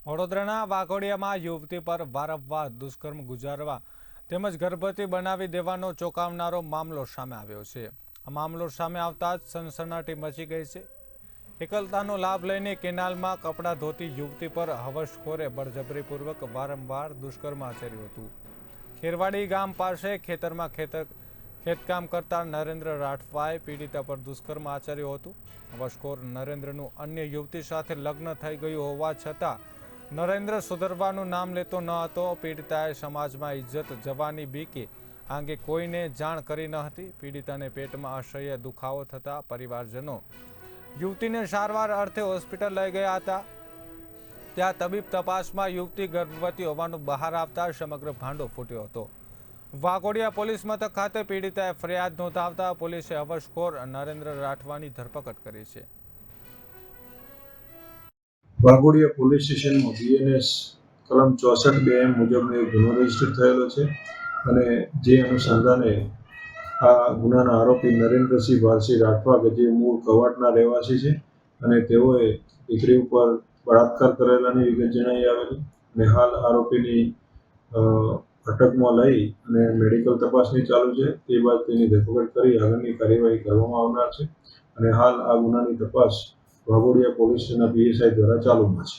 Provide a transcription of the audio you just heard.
વડોદરાના વાઘોડિયામાં યુવતી પર વારંવાર દુષ્કર્મ ગુજારવા તેમજ ગર્ભવતી બનાવી દેવાનો ચોંકાવનારો મામલો સામે આવ્યો છે। આ મામલો સામે આવતા જ સનસનાટી મચી ગઈ છે। એકલતાનો લાભ લઈને કેનાલમાં કપડાં ધોતી યુવતી પર હવસખોરે બળજબરીપૂર્વક વારંવાર દુષ્કર્મ આચર્યું હતું। ખેરવાડી ગામ પાસે ખેતરમાં ખેતકામ કરતા નરેન્દ્ર રાઠવાએ પીડિતા પર દુષ્કર્મ આચર્યું હતું। હવસખોર નરેન્દ્રનું અન્ય યુવતી સાથે લગ્ન થઈ ગયું હોવા છતાં નરેન્દ્ર સુધરવાનું નામ લેતો ન હતો। પીડિતાએ સમાજમાં ઇજ્જત જવાની બીકે આ અંગે કોઈને જાણ કરી ન હતી। પીડિતાને પેટમાં અસહ્ય દુખાવો થતા પરિવારજનો યુવતીને સારવાર અર્થે હોસ્પિટલ લઈ ગયા હતા। ત્યાં તબીબ તપાસમાં યુવતી ગર્ભવતી હોવાનું બહાર આવતા સમગ્ર ભાંડો ફૂટ્યો હતો। વાઘોડિયા પોલીસ મથક ખાતે પીડિતાએ ફરિયાદ નોંધાવતા પોલીસે હવસખોર નરેન્દ્ર રાઠવાની ધરપકડ કરી છે। વાઘોડિયા પોલીસ સ્ટેશનમાં બીએનએસ કલમ 64(2) મુજબનો એક ગુનો રજીસ્ટર થયેલો છે અને જે અનુસંધાને આ ગુનાના આરોપી નરેન્દ્રસિંહ ભારસિંહ રાઠવા કે જે મૂળ કવાંટના રહેવાસી છે અને તેઓએ દીકરી ઉપર બળાત્કાર કરેલાની વિગત જણાઈ આવેલી અને હાલ આરોપીની અટકમાં લઈ અને મેડિકલ તપાસની ચાલુ છે। તે બાદ તેની ધરપકડ કરી આગળની કાર્યવાહી કરવામાં આવનાર છે અને હાલ આ ગુનાની તપાસ વાઘોડિયા પોલીસ સ્ટેશનના પીએસઆઈ દ્વારા ચાલુમાં છે।